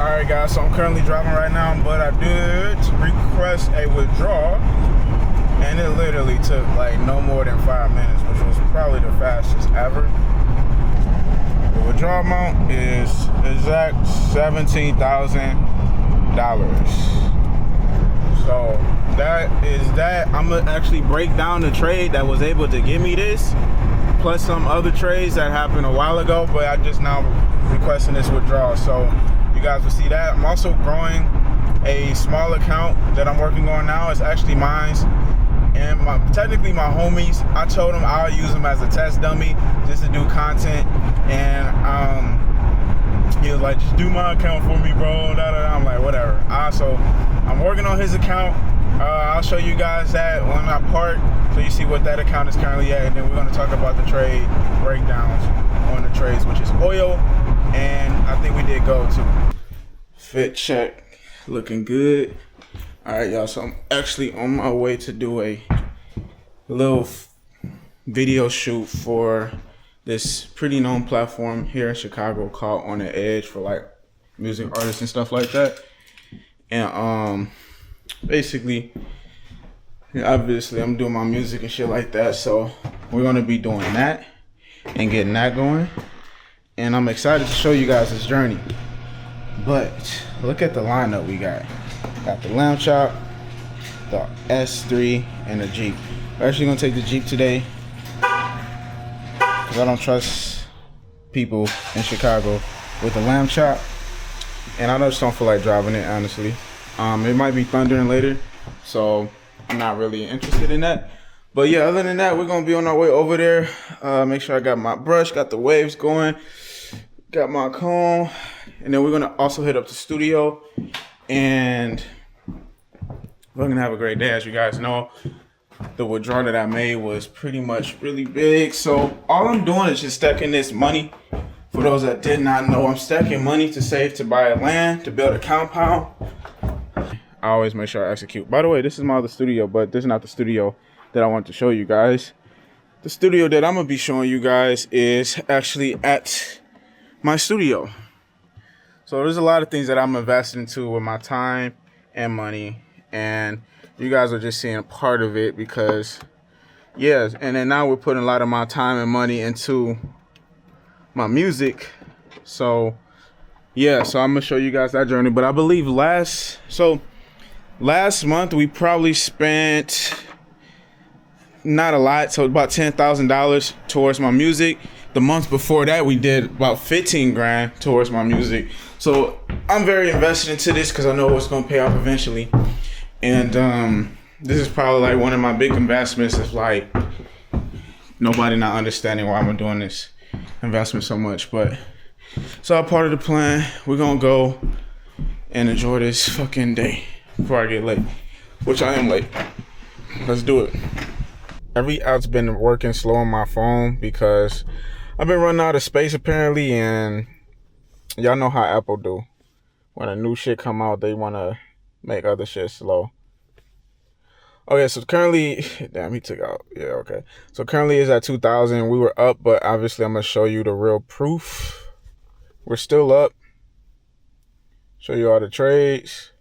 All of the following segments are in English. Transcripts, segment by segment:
Alright guys, so I'm currently driving right now, but I did request a withdrawal, and it literally took like no more than 5 minutes, which was probably the fastest ever. The withdrawal amount is exact $17,000. So that is that. I'm gonna actually break down the trade that was able to give me this, plus some other trades that happened a while ago, but I just now requesting this withdrawal. So you guys will see that. I'm also growing a small account that I'm working on now. It's actually mine's and technically my homies. I told them I'll use them as a test dummy just to do content, and he was like, just do my account for me, bro. I'm like, whatever. So I'm working on his account. I'll show you guys that when I park, so you see what that account is currently at, and then we're going to talk about the trade breakdowns on the trades, which is oil, and I think we did gold too. Fit check, looking good. All right, y'all. So I'm actually on my way to do a little video shoot for this pretty known platform here in Chicago called On the Edge, for like music artists and stuff like that. And basically, obviously I'm doing my music and shit like that, so we're gonna be doing that and getting that going, and I'm excited to show you guys this journey. But look at the lineup we got. Got the lamb chop, the S3, and the Jeep. We're actually gonna take the Jeep today because I don't trust people in Chicago with the lamb chop, and I just don't feel like driving it, honestly. It might be thundering later, so I'm not really interested in that. But yeah, other than that, we're gonna be on our way over there. Make sure I got my brush, got the waves going, got my comb, and then we're gonna also hit up the studio, and we're gonna have a great day. As you guys know, the withdrawal that I made was pretty much really big, so all I'm doing is just stacking this money. For those that did not know, I'm stacking money to save to buy a land, to build a compound. I always make sure I execute. By the way, this is my other studio, but this is not the studio that I want to show you guys. The studio that I'm gonna be showing you guys is actually at my studio. So there's a lot of things that I'm investing into with my time and money, and you guys are just seeing a part of it because, yeah, and then now we're putting a lot of my time and money into my music. So yeah, so I'm gonna show you guys that journey. But I believe last month we probably spent not a lot, so about $10,000 towards my music. The month before that we did about 15 grand towards my music. So I'm very invested into this because I know it's gonna pay off eventually. And this is probably like one of my big investments. It's like nobody not understanding why I'm doing this investment so much, but it's all part of the plan. We're gonna go and enjoy this fucking day before I get late, which I am late. Let's do it. Every app's been working slow on my phone because I've been running out of space apparently, and y'all know how Apple do. When a new shit come out, they wanna make other shit slow. Okay, so currently, damn, he took out. Yeah, okay. So currently it's at 2,000. We were up, but obviously I'm gonna show you the real proof. We're still up. Show you all the trades.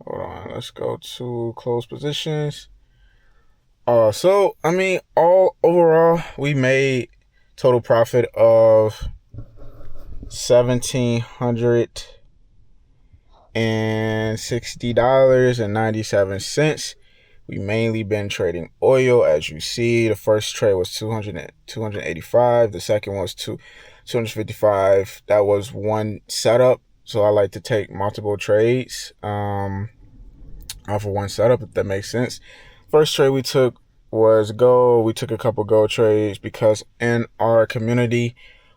Hold on, let's go to close positions. So I mean, overall, we made total profit of $1,760.97. We mainly been trading oil, as you see. The first trade was 285. The second was 255. That was one setup. So I like to take multiple trades off of one setup, if that makes sense. First trade we took was gold. We took a couple gold trades because in our community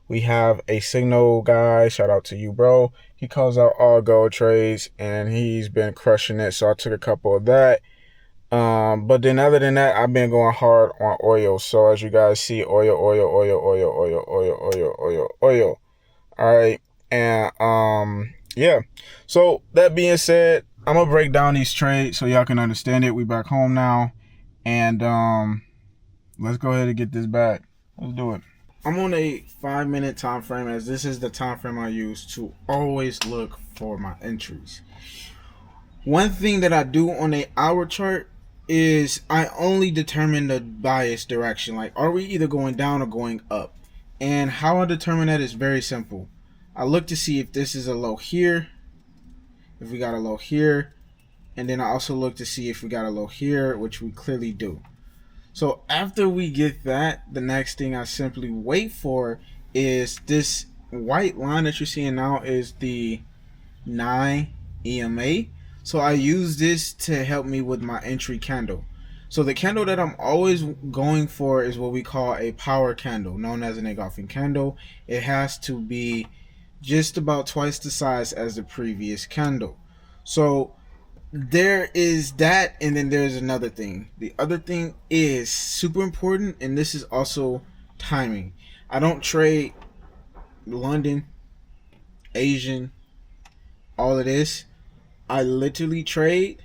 we have a signal guy. Shout out to you, bro. He calls out all gold trades and he's been crushing it. So I took a couple of that. But then other than that, I've been going hard on oil. So as you guys see, oil. All right. And yeah. So that being said, I'm gonna break down these trades so y'all can understand it. We back home now, and let's go ahead and get this back. Let's do it. I'm on a 5-minute time frame, as this is the time frame I use to always look for my entries. One thing that I do on a hour chart is I only determine the bias direction. Like, are we either going down or going up? And how I determine that is very simple. I look to see if this is a low here, if we got a low here, and then I also look to see if we got a low here, which we clearly do. So after we get that, the next thing I simply wait for is this white line that you're seeing now is the 9 EMA. So I use this to help me with my entry candle. So the candle that I'm always going for is what we call a power candle, known as an engulfing candle. It has to be just about twice the size as the previous candle. So there is that, and then there's another thing. The other thing is super important, and this is also timing. I don't trade London, Asian, all of this. I literally trade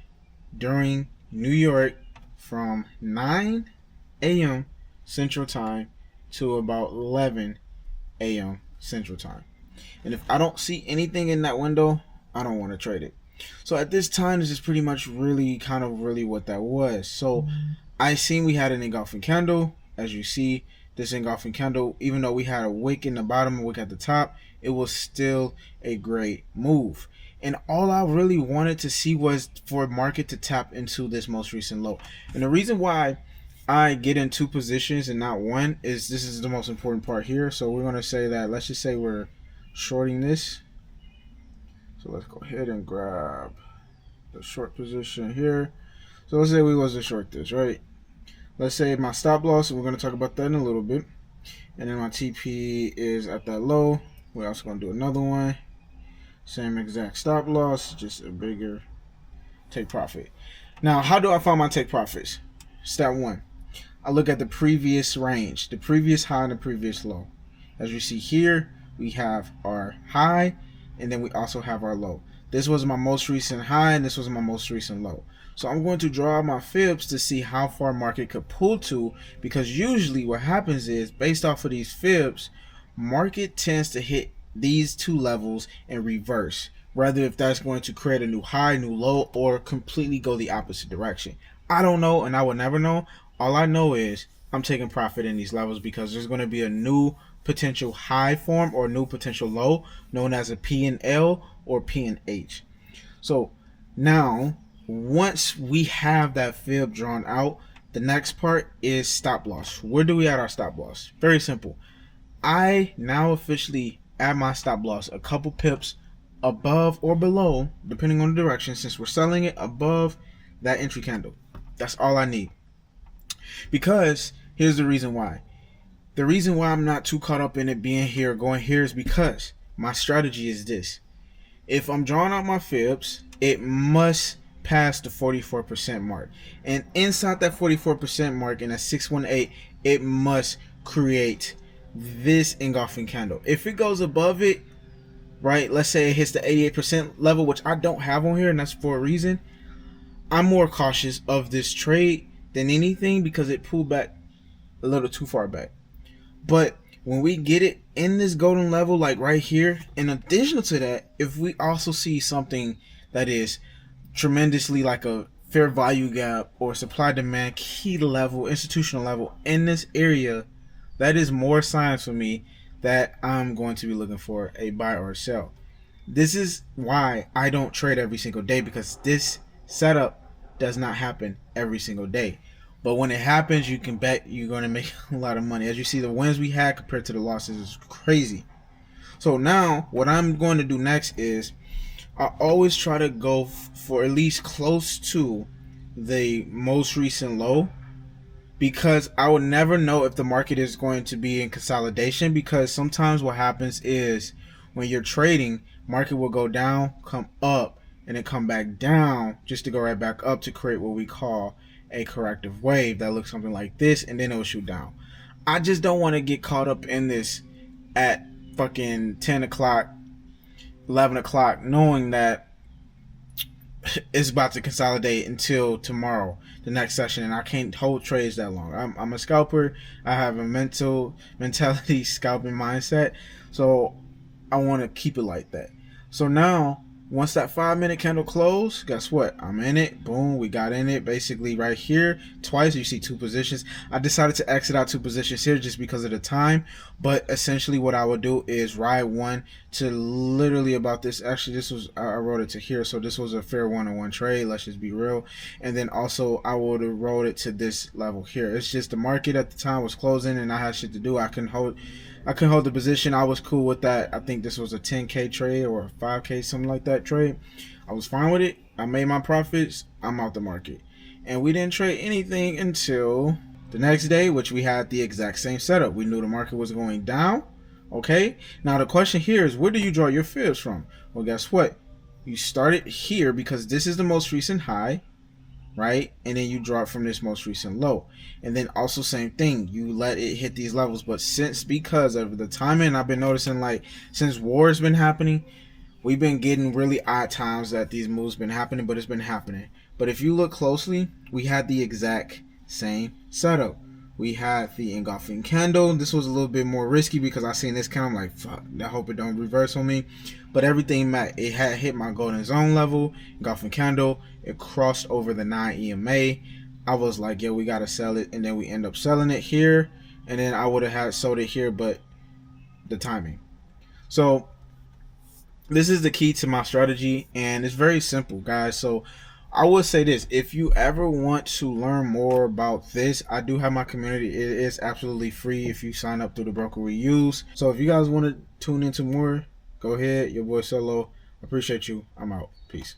during New York from 9 a.m. Central Time to about 11 a.m. Central Time. And if I don't see anything in that window, I don't want to trade it. So at this time, this is pretty much really what that was. So I seen we had an engulfing candle. As you see, this engulfing candle, even though we had a wick in the bottom and a wick at the top, it was still a great move. And all I really wanted to see was for market to tap into this most recent low. And the reason why I get in two positions and not one is this is the most important part here. So we're going to say that, let's just say we're shorting this. So let's go ahead and grab the short position here. So let's say we was to short this, right? Let's say my stop loss, and we're going to talk about that in a little bit. And then my TP is at that low. We're also going to do another one. Same exact stop loss, just a bigger take profit. Now, how do I find my take profits? Step one, I look at the previous range, the previous high and the previous low. As you see here, we have our high, and then we also have our low. This was my most recent high, and this was my most recent low. So I'm going to draw my fibs to see how far market could pull to, because usually what happens is, based off of these fibs, market tends to hit these two levels and reverse, rather if that's going to create a new high, new low, or completely go the opposite direction. I don't know, and I will never know. All I know is I'm taking profit in these levels because there's going to be a new potential high form or new potential low known as a P and L or P and H. So now once we have that fib drawn out, the next part is stop loss. Where do we add our stop loss? Very simple. I now officially add my stop loss a couple pips above or below, depending on the direction, since we're selling it above that entry candle. That's all I need. Because here's the reason why. The reason why I'm not too caught up in it being here or going here is because my strategy is this. If I'm drawing out my fibs, it must pass the 44% mark. And inside that 44% mark in a 618, it must create this engulfing candle. If it goes above it, right, let's say it hits the 88% level, which I don't have on here, and that's for a reason. I'm more cautious of this trade than anything because it pulled back a little too far back. But when we get it in this golden level, like right here, in addition to that, if we also see something that is tremendously like a fair value gap or supply demand key level, institutional level in this area, that is more signs for me that I'm going to be looking for a buy or a sell. This is why I don't trade every single day, because this setup does not happen every single day. But when it happens, you can bet you're going to make a lot of money. As you see, the wins we had compared to the losses is crazy. So now what I'm going to do next is I always try to go for at least close to the most recent low, because I will never know if the market is going to be in consolidation, because sometimes what happens is when you're trading, market will go down, come up, and then come back down just to go right back up to create what we call a corrective wave that looks something like this, and then it will shoot down. I just don't want to get caught up in this at fucking 10 o'clock, 11 o'clock, knowing that it's about to consolidate until tomorrow, the next session, and I can't hold trades that long. I'm a scalper. I have a mentality scalping mindset, so I want to keep it like that. So now, once that 5-minute candle closed, guess what? I'm in it. Boom, we got in it basically right here twice. You see 2 positions. I decided to exit out 2 positions here just because of the time, but essentially what I would do is ride one to literally about this. Actually, this was, I wrote it to here, so this was a fair 1-on-1 trade. Let's just be real. And then also I would have rolled it to this level here. It's just the market at the time was closing and I had shit to do. I couldn't hold the position. I was cool with that. I think this was a 10K trade or a 5K, something like that trade. I was fine with it. I made my profits. I'm out the market. And we didn't trade anything until the next day, which we had the exact same setup. We knew the market was going down. Okay. Now the question here is, where do you draw your fibs from? Well, guess what? You started here because this is the most recent high, right? And then you drop from this most recent low. And then also same thing, you let it hit these levels. But because of the timing, I've been noticing, like, since war has been happening, we've been getting really odd times that these moves been happening, but it's been happening. But if you look closely, we had the exact same setup. We had the engulfing candle. This was a little bit more risky because I seen this kind of like, fuck, I hope it don't reverse on me. But everything, it had hit my golden zone level, engulfing candle. It crossed over the 9 EMA. I was like, yeah, we got to sell it. And then we end up selling it here. And then I would have had sold it here, but the timing. So this is the key to my strategy. And it's very simple, guys. So I would say this: if you ever want to learn more about this, I do have my community. It is absolutely free if you sign up through the broker we use. So if you guys want to tune into more, go ahead. Your boy Solo. Appreciate you. I'm out. Peace.